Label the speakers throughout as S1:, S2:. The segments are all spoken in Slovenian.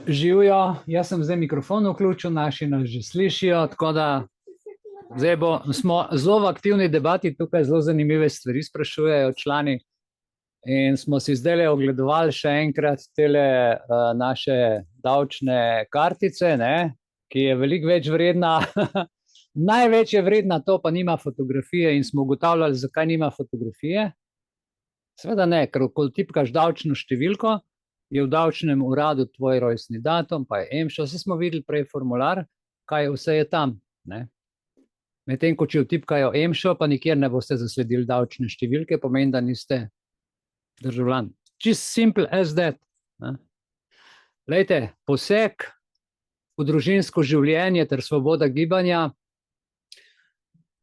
S1: Živijo, jaz sem zdaj mikrofon vključil, naši nas že slišijo, tako da zdaj smo zelo v aktivni debati, tukaj zelo zanimive stvari sprašujejo člani in smo si zdaj ogledovali še enkrat tele naše davčne kartice, ne, ki je veliko več vredna, največ je vredna to, pa nima fotografije in smo ugotavljali, zakaj nima fotografije. Seveda ne, ker ko tipkaš davčno številko, je v davčnem uradu tvoj rojstni datum, pa je EMŠO, vse smo videli prej formular, kaj vse je tam, ne. Medtem, ko če vtipkajo EMŠO, pa nikjer ne boste zasledili davčne številke, pomeni, da niste državljan. Čist simple as that, ne. Glejte, poseg v družinsko življenje ter svoboda gibanja,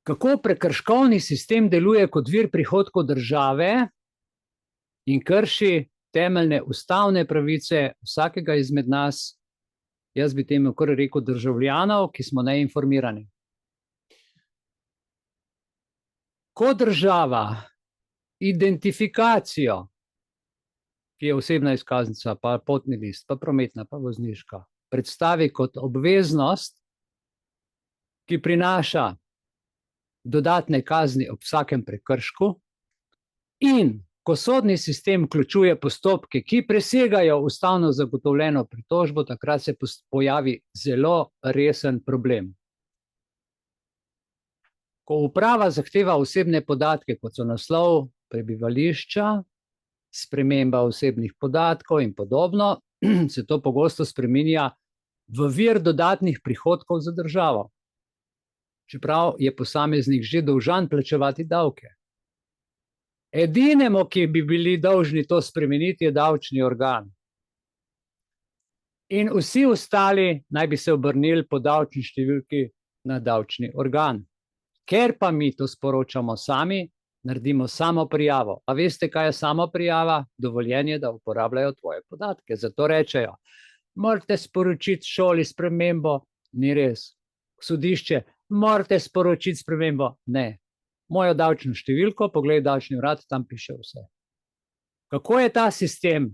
S1: kako prekrškovni sistem deluje kot vir prihodkov države in krši temeljne ustavne pravice vsakega izmed nas, jaz bi temu kar rekel državljanov, ki smo neinformirani. Ko država identifikacijo, ki je osebna izkaznica, pa potni list, pa prometna, pa vozniška, predstavi kot obveznost, ki prinaša dodatne kazni ob vsakem prekršku, in ko sodni sistem vključuje postopke, ki presegajo ustavno zagotovljeno pritožbo, takrat se pojavi zelo resen problem. Ko uprava zahteva osebne podatke, kot so naslov prebivališča, sprememba osebnih podatkov in podobno, se to pogosto spreminja v vir dodatnih prihodkov za državo. Čeprav je posameznik že dolžan plačevati davke. Edinemu, ki bi bili dolžni to spremeniti, je davčni organ. In vsi ostali naj bi se obrnili po davčni številki na davčni organ. Ker pa mi to sporočamo sami, naredimo samo prijavo. A veste, kaj je samo prijava? Dovoljenje, da uporabljajo tvoje podatke. Zato rečejo, morate sporočiti šoli spremembo, ni res. Sodišče, morate sporočiti spremembo, ne. Mojo davčno številko, poglej davčni urad, tam piše vse. Kako je ta sistem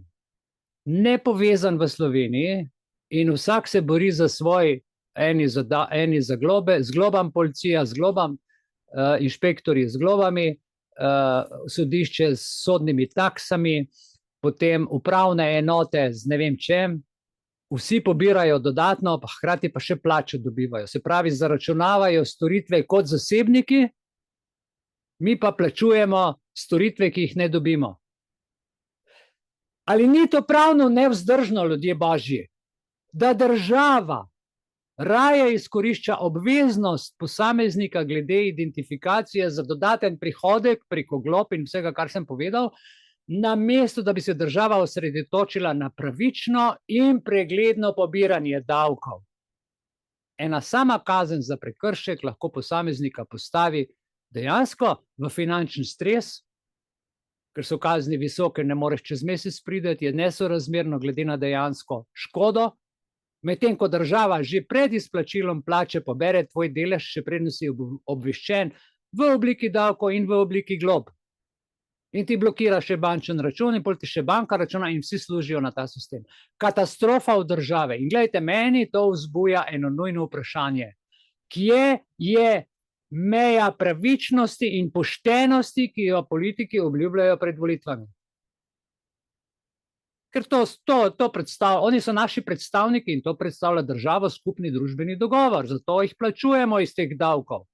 S1: nepovezan v Sloveniji in vsak se bori za svoj, eni za globe, z globam policija, z globam inšpektorji, z globami, sodišče s sodnimi taksami, potem upravne enote z ne vem čem, vsi pobirajo dodatno, pa hkrati pa še plače dobivajo. Se pravi, zaračunavajo storitve kot zasebniki, mi pa plačujemo storitve, ki jih ne dobimo. Ali ni to pravno nevzdržno, ljudje božji, da država raje izkorišča obveznost posameznika glede identifikacije za dodaten prihodek preko glob in vsega, kar sem povedal, namesto da bi se država osredotočila na pravično in pregledno pobiranje davkov. Ena sama kazen za prekršek lahko posameznika postavi dejansko v finančni stres, ker so kazni visoke, ne moreš čez mesec priti, je nesorazmerno glede na dejansko škodo, medtem ko država že pred izplačilom plače pobere tvoj delež, še preden si obveščen v obliki davkov in v obliki glob. In ti blokira še bančen račun in pol ti še banka računa in vsi služijo na ta sistem. Katastrofa v države. In gledajte, meni to vzbuja eno nujno vprašanje. Kje je meja pravičnosti in poštenosti, ki jo politiki obljubljajo pred volitvami? Ker to predstavlja, oni so naši predstavniki in to predstavlja državo, skupni družbeni dogovor, zato jih plačujemo iz teh davkov.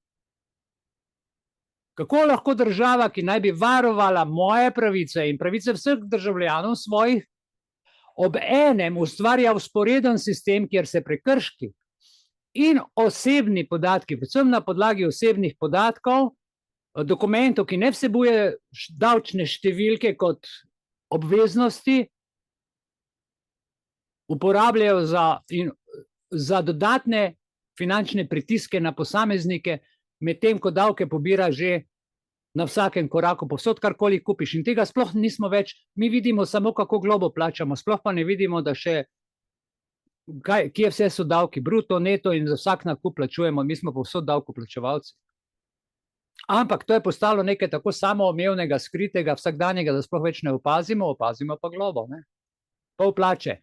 S1: Kako lahko država, ki naj bi varovala moje pravice in pravice vseh državljanov svojih, ob enem ustvarja vzporeden sistem, kjer se prekrški in osebni podatki, predvsem na podlagi osebnih podatkov, dokumentov, ki ne vsebuje davčne številke kot obveznosti, uporabljajo za dodatne finančne pritiske na posameznike, medtem ko davke pobira že na vsakem koraku, povsod karkoli kupiš. In tega sploh nismo več, mi vidimo samo, kako globo plačamo, sploh pa ne vidimo, da še kje vse so davki, bruto, neto in za vsak nakup plačujemo, mi smo povsod davkoplačevalci. Ampak to je postalo nekaj tako samoumevnega, skritega, vsakdanjega, da sploh več ne opazimo, opazimo pa globo, ne? Pol plače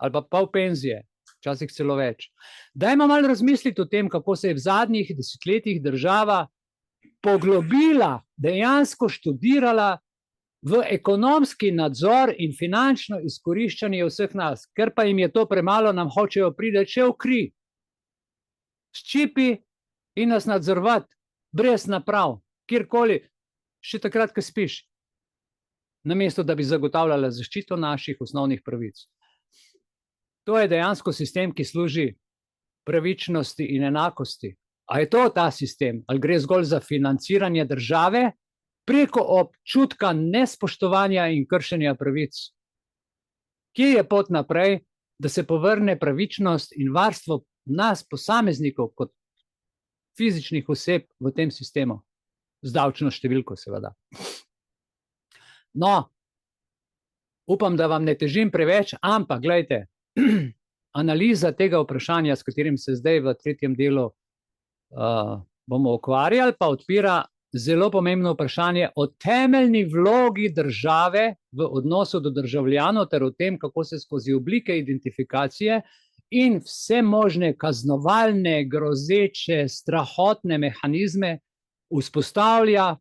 S1: ali pa pol penzije, včasih celo več. Dajmo malo razmisliti o tem, kako se je v zadnjih desetletjih država poglobila, dejansko študirala v ekonomski nadzor in finančno izkoriščanje vseh nas. Ker pa jim je to premalo, nam hočejo priti še v kri s čipi in nas nadzorovati brez naprav, kjerkoli, še takrat, ko spiš, namesto da bi zagotavljala zaščito naših osnovnih pravic. To je dejansko sistem, ki služi pravičnosti in enakosti. A je to ta sistem? Ali gre zgolj za financiranje države preko občutka nespoštovanja in kršenja pravic? Kje je pot naprej, da se povrne pravičnost in varstvo nas, posameznikov, kot fizičnih oseb v tem sistemu? Z davčno številko, seveda. No, upam, da vam ne težim preveč, ampak gledajte, analiza tega vprašanja, s katerim se zdaj v tretjem delu bomo ukvarjali, pa odpira zelo pomembno vprašanje o temeljni vlogi države v odnosu do državljanov ter o tem, kako se skozi oblike identifikacije in vse možne kaznovalne, grozeče, strahotne mehanizme vzpostavlja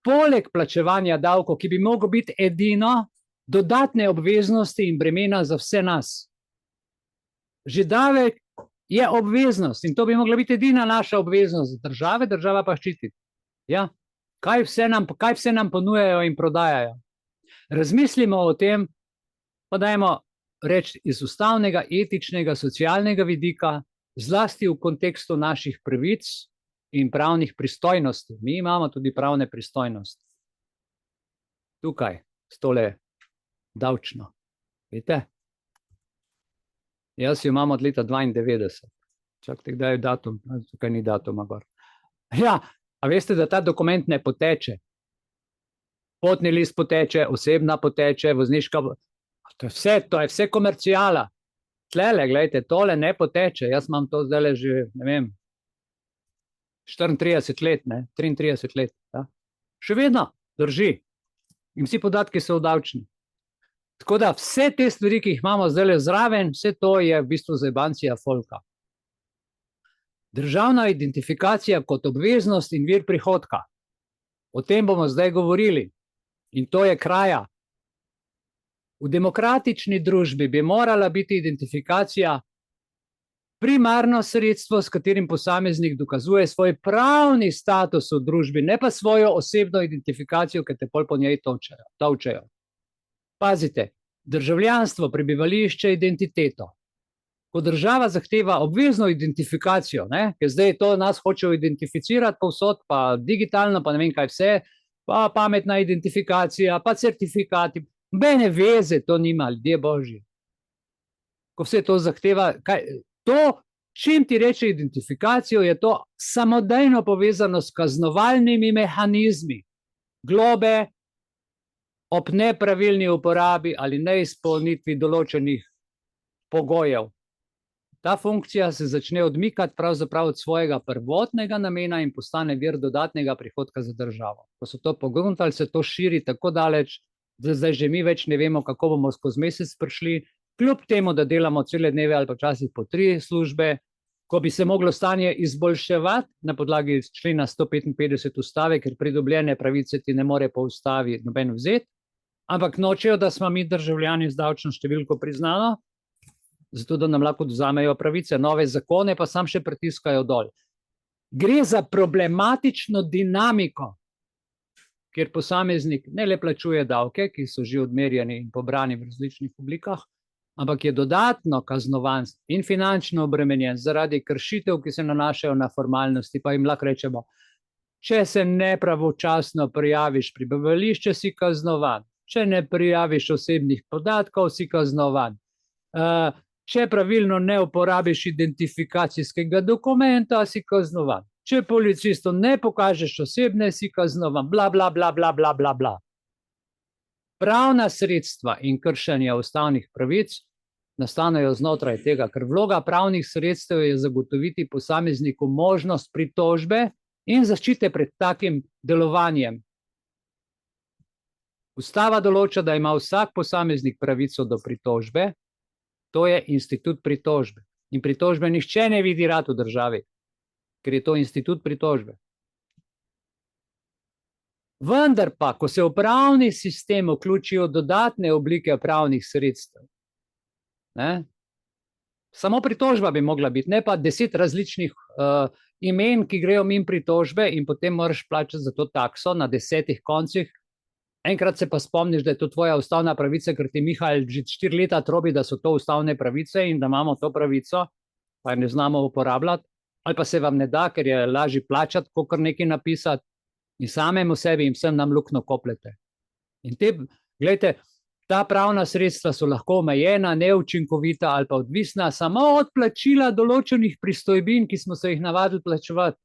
S1: poleg plačevanja davkov, ki bi moglo biti edino, dodatne obveznosti in bremena za vse nas. Že davek je obveznost in to bi mogla biti edina naša obveznost države, država pa ščiti. Ja, kaj vse nam ponujajo in prodajajo? Razmislimo o tem, pa dajmo reči iz ustavnega, etičnega, socialnega vidika, zlasti v kontekstu naših pravic in pravnih pristojnosti. Mi imamo tudi pravne pristojnosti. Tukaj, stole davčno. Vidite? Jaz jo imam od leta 92. Čakajte, kdaj je datum? Tukaj ni datuma gor. Ja, a veste, da ta dokument ne poteče? Potni list poteče, osebna poteče, vozniška... To je vse komercijala. Tlele, gledajte, tole ne poteče. Jaz imam to zdaj že, ne vem, 34 let, ne, 33 let. Ja? Še vedno drži. In vsi podatki so davčni. Tako da vse te stvari, ki jih imamo zdaj zraven, vse to je v bistvu zajebancija folka. Državna identifikacija kot obveznost in vir prihodka. O tem bomo zdaj govorili. In to je kraja. V demokratični družbi bi morala biti identifikacija primarno sredstvo, s katerim posameznik dokazuje svoj pravni status v družbi, ne pa svojo osebno identifikacijo, ki te pol po njej tolčejo. Pazite, državljanstvo, prebivališče, identiteto. Ko država zahteva obvezno identifikacijo, ker zdaj to nas hočejo identificirati povsod, pa digitalno, pa ne vem kaj vse, pa pametna identifikacija, pa certifikati, bene veze to nima, ljudje božji. Ko vse to zahteva, čim ti reče identifikacijo, je to samodejno povezano s kaznovalnimi mehanizmi, globe, ob nepravilni uporabi ali neizpolnitvi določenih pogojev. Ta funkcija se začne odmikati pravzaprav od svojega prvotnega namena in postane vir dodatnega prihodka za državo. Ko so to pogruntali, se to širi tako daleč, da zdaj že mi več ne vemo, kako bomo skozi mesec prišli, kljub temu, da delamo cele dneve ali pa včasih po 3 službe, ko bi se moglo stanje izboljševati na podlagi člena 155 ustave, ker pridobljene pravice ti ne more po ustavi noben vzeti, ampak nočejo, da smo mi državljani z davčno številko priznano, zato da nam lahko vzamejo pravice, nove zakone pa sam še pritiskajo dol. Gre za problematično dinamiko, kjer posameznik ne le plačuje davke, ki so že odmerjeni in pobrani v različnih oblikah, ampak je dodatno kaznovan in finančno obremenjen zaradi kršitev, ki se nanašajo na formalnosti, pa jim lahko rečemo, če se nepravočasno prijaviš prebivališče, si kaznovan. Če ne prijaviš osebnih podatkov, si kaznovan. Če pravilno ne uporabiš identifikacijskega dokumenta, si kaznovan. Če policistu ne pokažeš osebne, si kaznovan. Bla, bla, bla, bla, bla, bla, bla. Pravna sredstva in kršenja ustavnih pravic nastanejo znotraj tega, ker vloga pravnih sredstev je zagotoviti posamezniku možnost pritožbe in zaščite pred takim delovanjem. Ustava določa, da ima vsak posameznik pravico do pritožbe, to je institut pritožbe. In pritožbe nihče ne vidi rad v državi, ker je to institut pritožbe. Vendar pa, ko se v pravni sistem vključijo dodatne oblike pravnih sredstev, samo pritožba bi mogla biti, ne pa 10 različnih imen, ki grejo mimo pritožbe in potem moraš plačati za to takso na 10 koncih. Enkrat se pa spomniš, da je to tvoja ustavna pravica, ker ti Mihael že 4 leta trobi, da so to ustavne pravice in da imamo to pravico, pa ne znamo uporabljati, ali pa se vam ne da, ker je lažje plačati, kakor nekaj napisati in samemu sebi in vsem nam luknjo koplete. In gledajte, ta pravna sredstva so lahko omejena, neučinkovita ali pa odvisna samo od plačila določenih pristojbin, ki smo se jih navadili plačevati.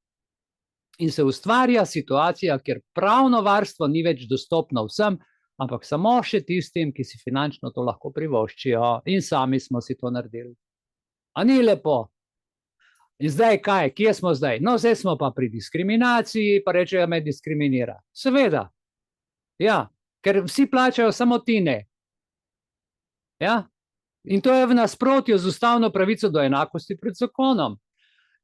S1: In se ustvarja situacija, kjer pravno varstvo ni več dostopno vsem, ampak samo še tistim, ki si finančno to lahko privoščijo. In sami smo si to naredili. A ni lepo? In zdaj kaj? Kje smo zdaj? No, zdaj smo pa pri diskriminaciji, pa rečejo, me diskriminira. Seveda. Ja, ker vsi plačajo, samo ti ne. Ja? In to je v nasprotju z ustavno pravico do enakosti pred zakonom.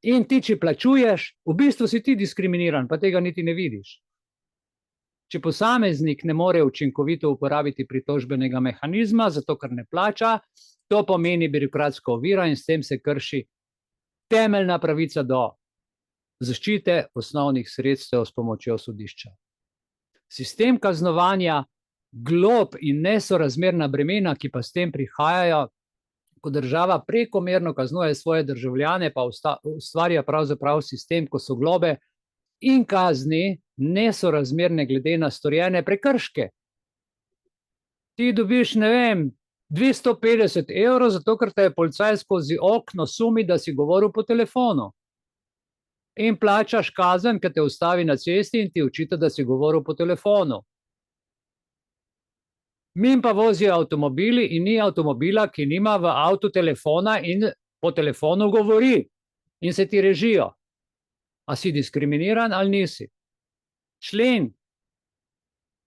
S1: In ti, če plačuješ, v bistvu si ti diskriminiran, pa tega niti ne vidiš. Če posameznik ne more učinkovito uporabiti pritožbenega mehanizma, zato ker ne plača, to pomeni birokratska ovira in s tem se krši temeljna pravica do zaščite osnovnih sredstev s pomočjo sodišča. Sistem kaznovanja glob in nesorazmerna bremena, ki pa s tem prihajajo, ko država prekomerno kaznuje svoje državljane, pa ustvarja pravzaprav sistem, ko so globe in kazni nesorazmerne glede na storjene prekrške. Ti dobiš, ne vem, 250 evrov, zato ker te je policaj skozi okno sumi, da si govoril po telefonu. In plačaš kazen, ki te ustavi na cesti in ti očita, da si govoril po telefonu. Mim pa vozijo avtomobili in ni avtomobila, ki nima v avtu telefona in po telefonu govori in se ti režijo. A si diskriminiran ali nisi? Člen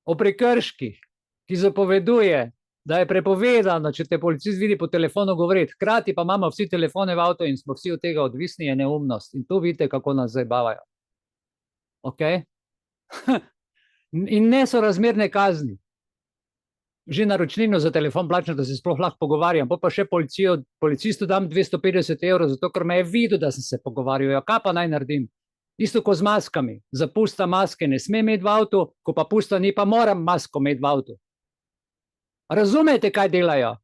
S1: o prekrških, ki zapoveduje, da je prepovedano, če te policist vidi po telefonu govoriti, hkrati pa imamo vsi telefone v avtu in smo vsi od tega odvisni, je neumnost. In tu vidite, kako nas zabavajo. Ok? In nesorazmerne kazni. Že naročnino za telefon plačam, da se sploh lahko pogovarjam, pa še policistu dam 250 evrov, zato ker me je videl, da sem se pogovarjal. Ja, kaj pa naj naredim? Isto kot z maskami. Za pusta maske ne sme imeti v avtu, ko pa pusta ni, pa moram masko imeti v avtu. Razumete, kaj delajo?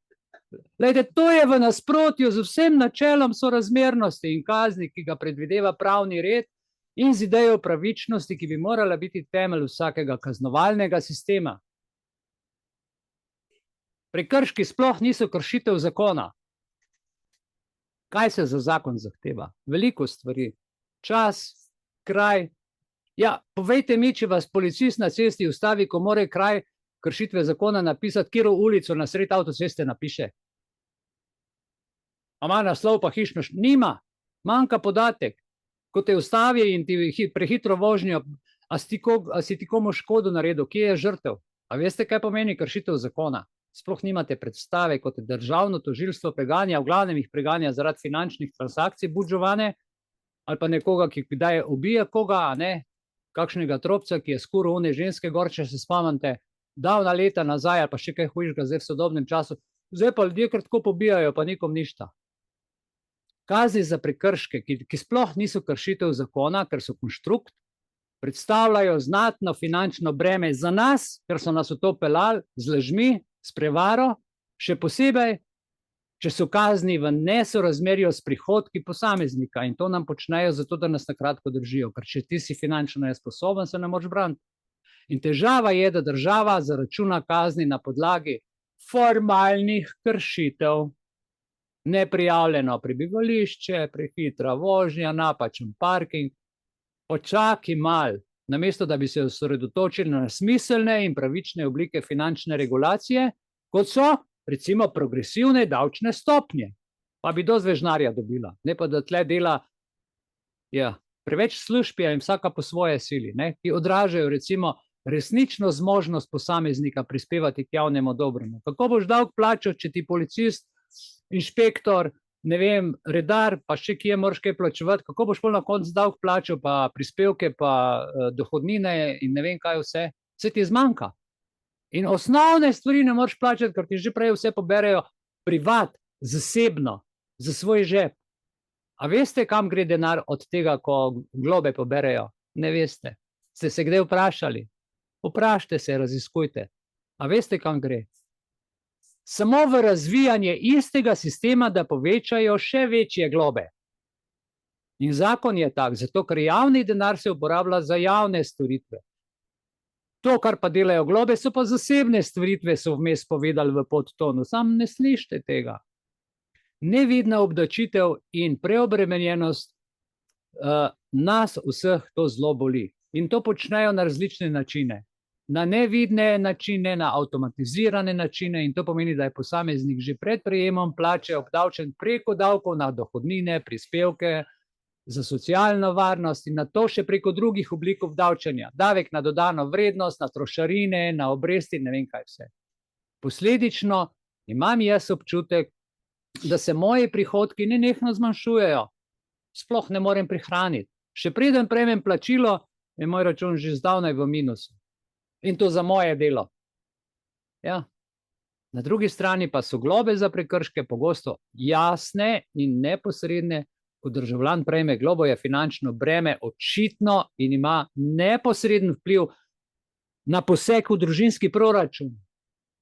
S1: Lejte, to je v nasprotju z vsem načelom sorazmernosti in kazni, ki ga predvideva pravni red in z idejo pravičnosti, ki bi morala biti temelj vsakega kaznovalnega sistema. Prekrški sploh niso kršitev zakona. Kaj se za zakon zahteva? Veliko stvari. Čas, kraj. Ja, povejte mi, če vas policist na cesti ustavi, ko mora kraj kršitve zakona napisati, katero ulico na sred avtoceste napiše. A ima naslov pa hišno? Nima. Manjka podatek. Ko te ustavi in ti prehitro vožnjo, a si ti komu škodo naredil? Kje je žrtev? A veste, kaj pomeni kršitev zakona? Sploh nimate predstave, kot je državno tožilstvo preganja, v glavnem jih preganja zaradi finančnih transakcij budžovane, ali pa nekoga, ki kdaj ubija koga, ne, kakšnega tropca, ki je skuril one ženske gor, če se spomnite, davna leta nazaj, ali pa še kaj hujšega zdaj v sodobnem času. Zdaj pa ljudje kar tako pobijajo, pa nikom ništa. Kazni za prekrške, ki sploh niso kršitev zakona, ker so konštrukt, predstavljajo znatno finančno breme za nas, ker so nas v to peljali z lažmi, s prevaro, še posebej, če so kazni v nesorazmerju s prihodki posameznika in to nam počnejo zato, da nas na kratko držijo, ker če ti si finančno nesposoben, se ne moreš braniti. In težava je, da država zaračuna kazni na podlagi formalnih kršitev, neprijavljeno prebivališče, prehitra vožnja, napačen parking. Počakaj malo. Namesto da bi se osredotočili na smiselne in pravične oblike finančne regulacije, kot so, recimo, progresivne davčne stopnje. Pa bi dosti več denarja dobila. Ne pa, da tle dela preveč služb je in vsaka po svoje sili, ne, ki odražajo recimo resnično zmožnost posameznika prispevati k javnemu dobremu. Kako boš davek plačal, če ti policist, inšpektor, ne vem, redar, pa še kje moraš kaj plačevati, kako boš pol na koncu davek plačal, pa prispevke, pa dohodnine in ne vem kaj vse, vse ti zmanjka. In osnovne stvari ne moreš plačati, ker ti že prej vse poberejo privat, zasebno, za svoj žep. A veste, kam gre denar od tega, ko globe poberejo? Ne veste. Ste se kdaj vprašali? Vprašajte se, raziskujte. A veste, kam gre? Samo v razvijanje istega sistema, da povečajo še večje globe. In zakon je tak, zato ker javni denar se uporablja za javne storitve. To, kar pa delajo globe, so pa zasebne storitve, so vmes povedali v podtonu. Sam ne slišite tega. Nevidna obdavčitev in preobremenjenost nas vseh to zelo boli. In to počnejo na različne načine. Na nevidne načine, na avtomatizirane načine, in to pomeni, da je posameznik že pred prejemom plače obdavčen preko davkov na dohodnine, prispevke za socialno varnost in na to še preko drugih oblik obdavčenja. Davek na dodano vrednost, na trošarine, na obresti, ne vem kaj vse. Posledično imam jaz občutek, da se moji prihodki nenehno zmanjšujejo. Sploh ne morem prihraniti. Še preden prejmem plačilo, je moj račun že zdavnaj v minusu. In to za moje delo. Ja. Na drugi strani pa so globe za prekrške pogosto jasne in neposredne. Ko državljan prejme globo, je finančno breme očitno in ima neposreden vpliv na poseg v družinski proračun.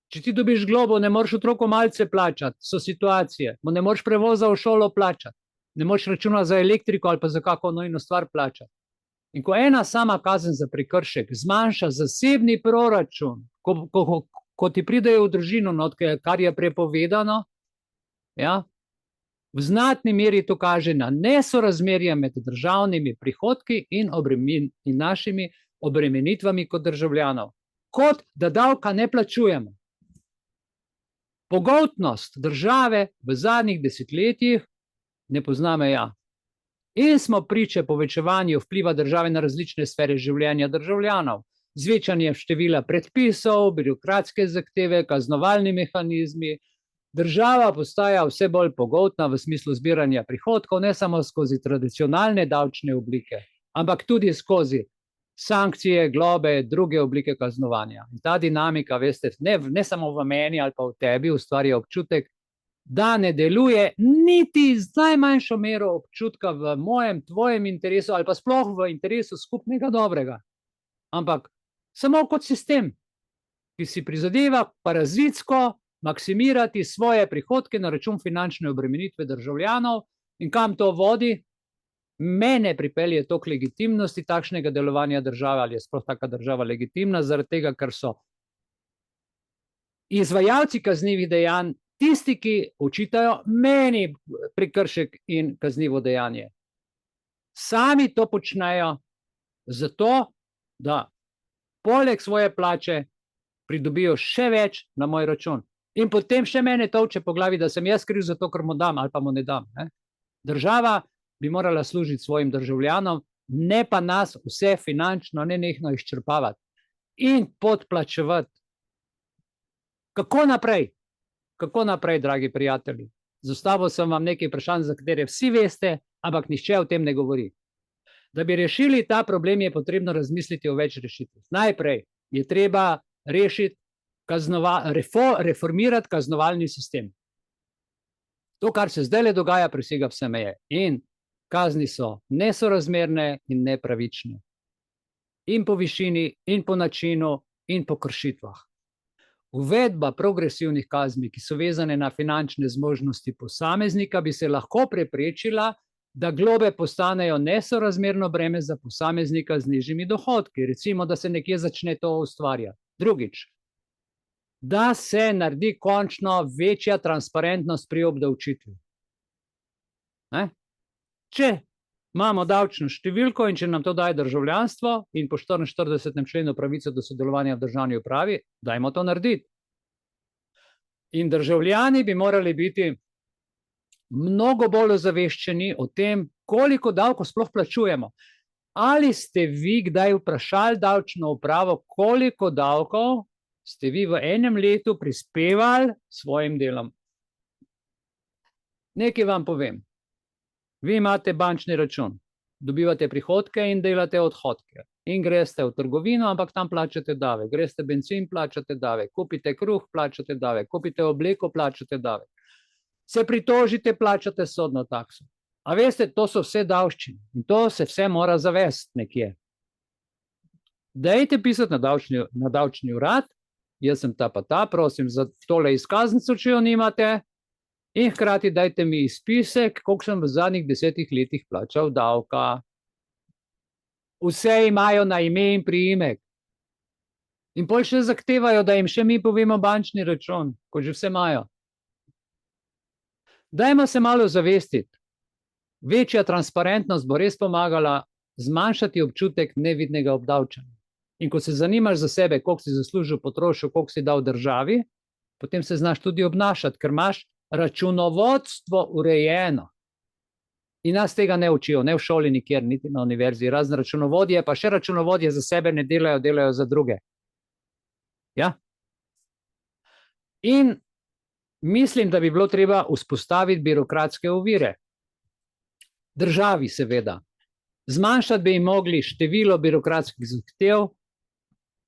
S1: Če ti dobiš globo, ne moreš otroku malce plačati, so situacije, ne moreš prevoza v šolo plačati, ne moreš računa za elektriko ali pa za kako nujno stvar plačati. In ko ena sama kazen za prekršek zmanjša zasebni proračun, ko ti pridejo v družino, kar je prepovedano, ja, v znatni meri to kaže na nesorazmerje med državnimi prihodki in našimi obremenitvami kot državljanov. Kot da davka ne plačujemo. Pogoltnost države v zadnjih desetletjih ne pozna meja. In smo priče povečevanju vpliva države na različne sfere življenja državljanov. Zvečanje števila predpisov, birokratske zahteve, kaznovalni mehanizmi. Država postaja vse bolj pogoltna v smislu zbiranja prihodkov, ne samo skozi tradicionalne davčne oblike, ampak tudi skozi sankcije, globe, druge oblike kaznovanja. In ta dinamika, veste, ne samo v meni ali pa v tebi, ustvarja občutek, da ne deluje niti z najmanjšo mero občutka v mojem, tvojem interesu ali pa sploh v interesu skupnega dobrega. Ampak samo kot sistem, ki si prizadeva parazitsko maksimirati svoje prihodke na račun finančne obremenitve državljanov. In kam to vodi? Mene pripelje to k legitimnosti takšnega delovanja države, ali je sploh taka država legitimna, zaradi tega, ker so izvajalci kaznivih dejanj tisti, ki očitajo meni prekršek in kaznivo dejanje. Sami to počnejo zato, da poleg svoje plače pridobijo še več na moj račun. In potem še mene tolče po glavi, da sem jaz kriv za to, ker mu dam ali pa mu ne dam. Ne? Država bi morala služiti svojim državljanom, ne pa nas vse finančno nenehno izčrpavati in podplačevati. Kako naprej? Kako naprej, dragi prijatelji? Zastavil sem vam nekaj vprašanj, za katere vsi veste, ampak nihče o tem ne govori. Da bi rešili ta problem, je potrebno razmisliti o več rešitvah. Najprej je treba rešiti, reformirati kaznovalni sistem. To, kar se zdaj dogaja, presega vse meje. In kazni so nesorazmerne in nepravične. In po višini, in po načinu, in po kršitvah. Uvedba progresivnih kazni, ki so vezane na finančne zmožnosti posameznika, bi se lahko preprečila, da globe postanejo nesorazmerno breme za posameznika z nižjimi dohodki. Recimo, da se nekje začne to ustvarjati. Drugič, da se naredi končno večja transparentnost pri obdavčitvi. Če imamo davčno številko in če nam to daje državljanstvo in po 44. členu pravico do sodelovanja v državni upravi, dajmo to narediti. In državljani bi morali biti mnogo bolj ozaveščeni o tem, koliko davkov sploh plačujemo. Ali ste vi kdaj vprašali davčno upravo, koliko davkov ste vi v enem letu prispevali s svojim delom? Nekaj vam povem. Vi imate bančni račun, dobivate prihodke in delate odhodke. In greste v trgovino, ampak tam plačate davek. Greste bencin, plačate davek. Kupite kruh, plačate davek. Kupite obleko, plačate davek. Se pritožite, plačate sodno takso. A veste, to so vse davščine. In to se vse mora zavesti nekje. Dajte pisati na davčni urad, jaz sem ta pa ta, prosim za tole izkaznico, če jo nimate, in hkrati dajte mi izpisek, koliko sem v zadnjih 10 letih plačal davka. Vse imajo na ime in priimek. In pol še zahtevajo, da jim še mi povemo bančni račun, ko že vse imajo. Dajmo se malo zavestiti. Večja transparentnost bo res pomagala zmanjšati občutek nevidnega obdavčanja. In ko se zanimaš za sebe, koliko si zaslužil, potrošil, koliko si dal državi, potem se znaš tudi obnašati, ker imaš računovodstvo urejeno. In nas tega ne učijo, ne v šoli nikjer, niti na univerzi. Razne računovodje, pa še računovodje za sebe ne delajo, delajo za druge. Ja? In mislim, da bi bilo treba vzpostaviti birokratske ovire. Državi seveda. Zmanjšati bi jim mogli število birokratskih zahtev,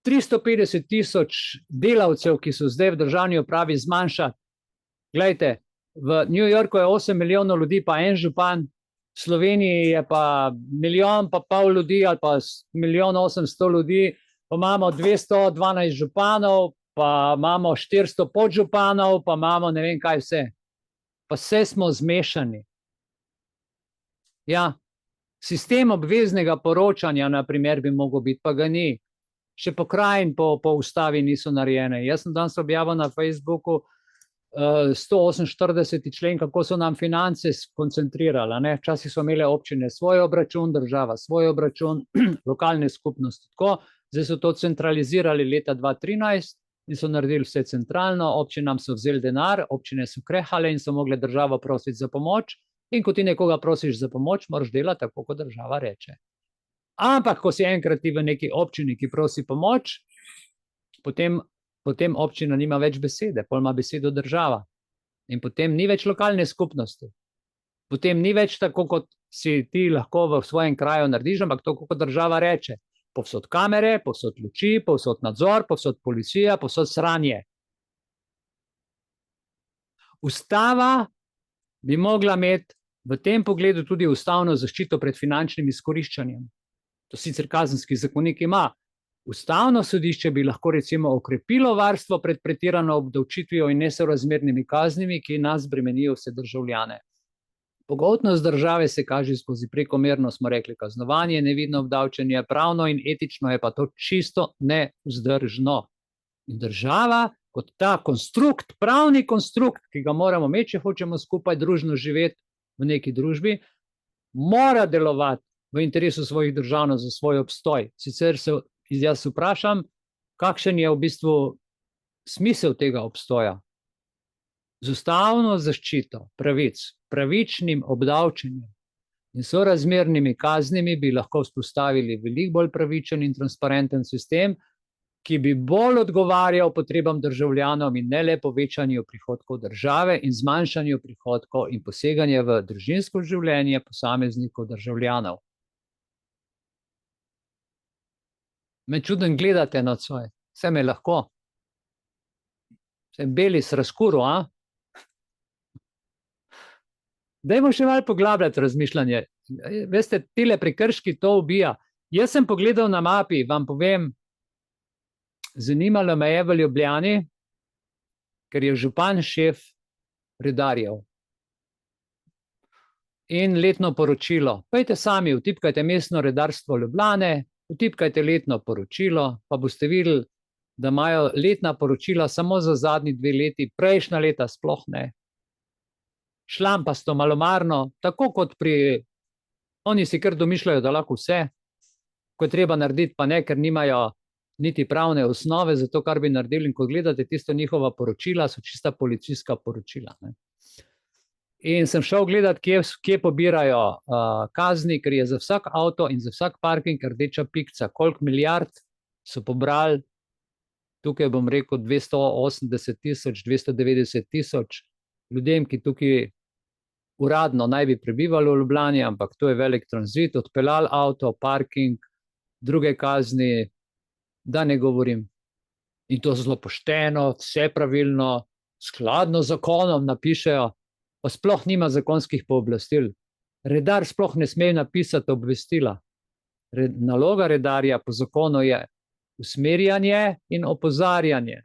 S1: 350 000 delavcev, ki so zdaj v državni upravi, zmanjšati. Glejte, v New Yorku je 8 milijonov ljudi, pa en župan, v Sloveniji je pa 1,5 milijona ljudi ali pa 1,8 milijona ljudi, pa imamo 212 županov, pa imamo 400 podžupanov, pa imamo ne vem kaj vse. Pa vse smo zmešani. Ja, sistem obveznega poročanja, na primer, bi mogel biti, pa ga ni. Še pokrajin po ustavi niso narejene. Jaz sem danes objavil na Facebooku 148. člen, kako so nam finance skoncentrirali. Včasih so imele občine svoj obračun, država svoj obračun, lokalne skupnosti tako. Zdaj so to centralizirali leta 2013 in so naredili vse centralno. Občinam so vzeli denar, občine so krehale in so mogle državo prositi za pomoč. In ko ti nekoga prosiš za pomoč, moraš delati tako, kot država reče. Ampak, ko si enkrat ti v neki občini, ki prosi pomoč, potem občina nima več besede, pol ima besedo država. In potem ni več lokalne skupnosti. Potem ni več tako, kot si ti lahko v svojem kraju narediš, ampak to, kot država reče. Povsod kamere, povsod luči, povsod nadzor, povsod policija, povsod sranje. Ustava bi mogla imeti v tem pogledu tudi ustavno zaščito pred finančnim izkoriščanjem. To sicer kazenski zakonik ima. Ustavno sodišče bi lahko recimo okrepilo varstvo pred pretirano obdavčitvijo in nesorazmernimi kaznimi, ki nas bremenijo vse državljane. Pogoltnost države se kaže skozi prekomerno, smo rekli, kaznovanje, nevidno obdavčenje, pravno in etično je pa to čisto nevzdržno. In država kot ta konstrukt, pravni konstrukt, ki ga moramo imeti, če hočemo skupaj družno živeti v neki družbi, mora delovati v interesu svojih državljanov za svoj obstoj. Sicer se jaz vprašam, kakšen je v bistvu smisel tega obstoja. Z ustavno zaščito pravic, pravičnim obdavčenjem in sorazmernimi kaznimi bi lahko vzpostavili veliko bolj pravičen in transparenten sistem, ki bi bolj odgovarjal potrebam državljanov in ne le povečanju prihodkov države in zmanjšanju prihodkov in poseganje v družinsko življenje posameznikov državljanov. Me čuden gledate nocoj, vse me lahko. Sem beli s razkuru, a? Dajmo še malo poglabljati razmišljanje. Veste, tile prekrški to ubija. Jaz sem pogledal na mapi, vam povem, zanimalo me je v Ljubljani, ker je župan šef redarjev. In letno poročilo. Pojdite sami, vtipkajte mestno redarstvo Ljubljane, vtipkajte letno poročilo, pa boste videli, da imajo letna poročila samo za zadnji 2 leti, prejšnja leta sploh ne. Šlampasto, malomarno, tako kot pri... Oni si kar domišljajo, da lahko vse, ko je treba narediti, pa ne, ker nimajo niti pravne osnove za to, kar bi naredili. In ko gledate tisto njihova poročila, so čista policijska poročila. In sem šel gledat, kje pobirajo kazni, ker je za vsak avto in za vsak parking rdeča pikca. Koliko milijard so pobrali, tukaj bom rekel 280 000, 290 000 ljudem, ki tukaj uradno naj bi prebivali v Ljubljani, ampak to je velik tranzit, odpeljali avto, parking, druge kazni, da ne govorim. In to zelo pošteno, vse pravilno, skladno z zakonom napišejo, pa sploh nima zakonskih pooblastil. Redar sploh ne sme napisati obvestila. Naloga redarja po zakonu je usmerjanje in opozarjanje.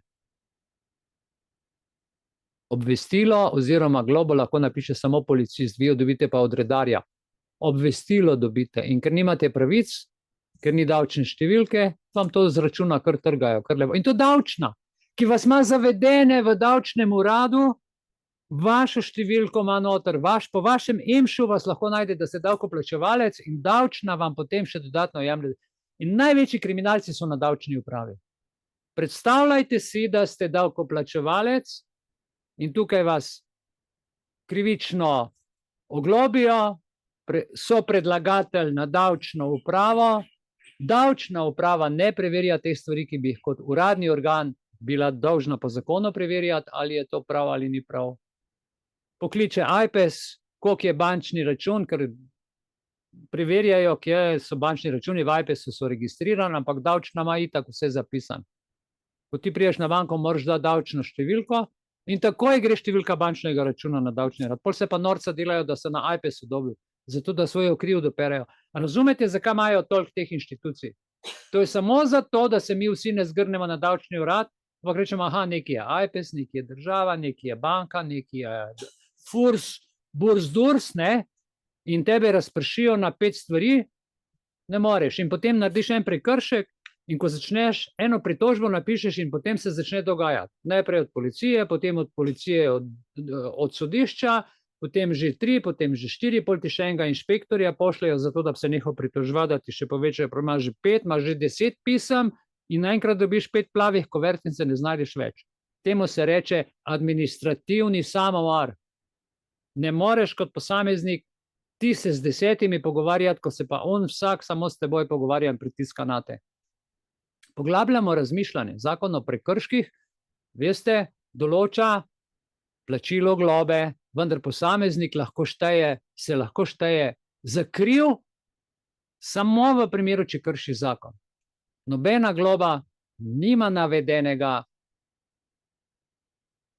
S1: Obvestilo oziroma globo lahko napiše samo policist, vi jo dobite pa od redarja. Obvestilo dobite in ker nimate pravic, ker ni davčne številke, vam to zračuna, kar trgajo. In to davčna, ki vas ima zavedene v davčnem uradu, vašo številko ima noter, po vašem EMŠu vas lahko najde, da ste davkoplačevalec in davčna vam potem še dodatno jemlje. In največji kriminalci so na davčni upravi. Predstavljajte si, da ste davkoplačevalec in tukaj vas krivično oglobijo, so predlagatelj na davčno upravo, davčna uprava ne preverja teh stvari, ki bi jih kot uradni organ bila dolžna po zakonu preverjati, ali je to prav ali ni prav. Pokliče AJPES, koliko je bančni račun, ker preverjajo, kje so bančni računi, v AJPES-u so registrirani, ampak davčna ima itak vse zapisan. Ko ti priješ na banko, moraš dati davčno številko in takoj gre številka bančnega računa na davčni urad. Pol se pa norca delajo, da se na AJPES-u dobijo, zato da svojo kriv doperejo. Razumete, zakaj imajo toliko teh inštitucij? To je samo zato, da se mi vsi ne zgrnemo na davčni urad, ampak rečemo, aha, nekaj je AJPES, nekaj je država, nekaj je banka, nekaj je FURS, BURS, DURS, ne? In tebe razpršijo na 5 stvari, ne moreš. In potem narediš en prekršek in ko začneš, eno pritožbo napišeš in potem se začne dogajati. Najprej od policije, potem od policije od sodišča, potem že 3, potem že 4, pol ti še enega inšpektorja pošljajo zato, da bi se nehal pritoževati, da ti še povečajo, imaš že 5, imaš že 10 pisem in naenkrat dobiš 5 plavih kovert in se ne znajdeš več. Temu se reče administrativni samomor. Ne moreš kot posameznik ti se z 10 pogovarjati, ko se pa on vsak samo s teboj pogovarja in pritiska na te. Poglabljamo razmišljanje. Zakon o prekrških, veste, določa plačilo globe, vendar posameznik se lahko šteje za kriv samo v primeru, če krši zakon. Nobena globa nima navedenega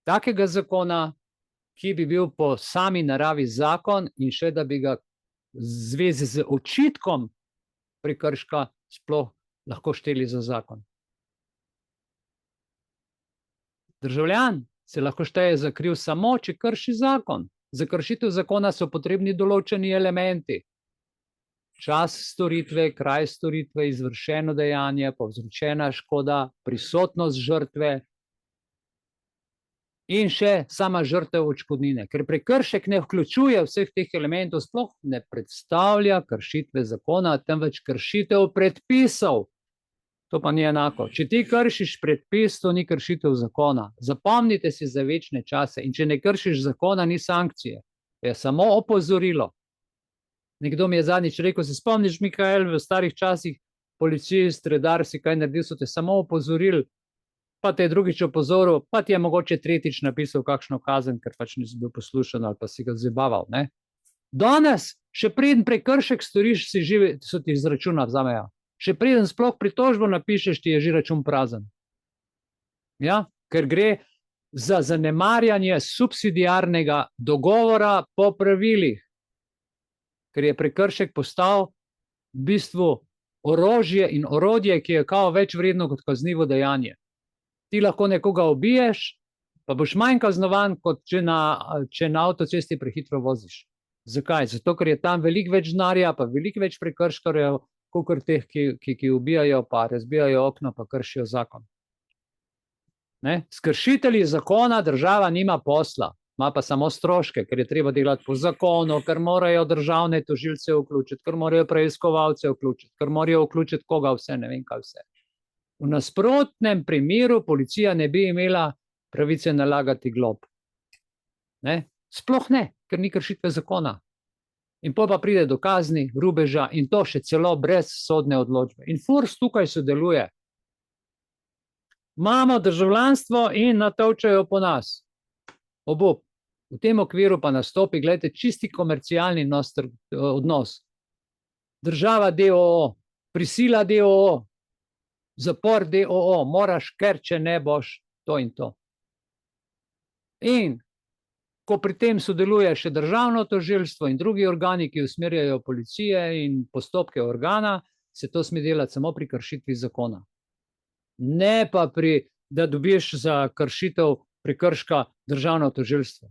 S1: takega zakona, ki bi bil po sami naravi zakon in še da bi ga v zvezi z očitkom prekrška sploh lahko šteli za zakon. Državljan se lahko šteje za kriv samo, če krši zakon. Za kršitev zakona so potrebni določeni elementi. Čas storitve, kraj storitve, izvršeno dejanje, povzročena škoda, prisotnost žrtve in še sama žrtev odškodnine. Ker prekršek ne vključuje vseh teh elementov, sploh ne predstavlja kršitve zakona, temveč kršitev predpisov. To pa ni enako. Če ti kršiš predpis, to ni kršitev zakona. Zapomnite si za večne čase in če ne kršiš zakona, ni sankcije. Je samo opozorilo. Nekdo mi je zadnjič rekel, se spomniš, Mikael, v starih časih policist, redar si kaj naredil, so te samo opozorili, pa te je drugič opozoril, pa ti je mogoče tretjič napisal kakšno kazen, ker pač nisi bil poslušan ali pa si ga zabaval. Ne? Danes, še preden prekršek storiš, so ti izračuna vzamejo. Še preden sploh pritožbo napišeš, ti je že račun prazen. Ja? Ker gre za zanemarjanje subsidiarnega dogovora po pravilih. Ker je prekršek postal v bistvu orožje in orodje, ki je kao več vredno kot kaznivo dejanje. Ti lahko nekoga ubiješ, pa boš manj kaznovan, kot če na avtocesti prehitro voziš. Zakaj? Zato, ker je tam veliko več denarja, pa veliko več prekrškarjev, kakor teh, ki ubijajo, pa razbijajo okno, pa kršijo zakon. S kršitelji zakona država nima posla, ima pa samo stroške, ker je treba delati po zakonu, ker morajo državne tožilce vključiti, ker morajo preiskovalce vključiti, ker morajo vključiti koga vse, ne vem kaj vse. V nasprotnem primeru policija ne bi imela pravice nalagati glob. Sploh ne, ker ni kršitve zakona. In pol pa pride do kazni, rubeža in to še celo brez sodne odločbe. In FURS tukaj sodeluje. Imamo državljanstvo in natovčajo po nas. Obup. V tem okviru pa nastopi, gledajte, čisti komercialni odnos. Država DOO, prisila DOO, zapor DOO, moraš, ker če ne boš to in to. In ko pri tem sodeluje še državno tožilstvo in drugi organi, ki usmerjajo policije in postopke organa, se to sme delati samo pri kršitvi zakona. Ne pa da dobiš za kršitev prekrška državno tožilstvo.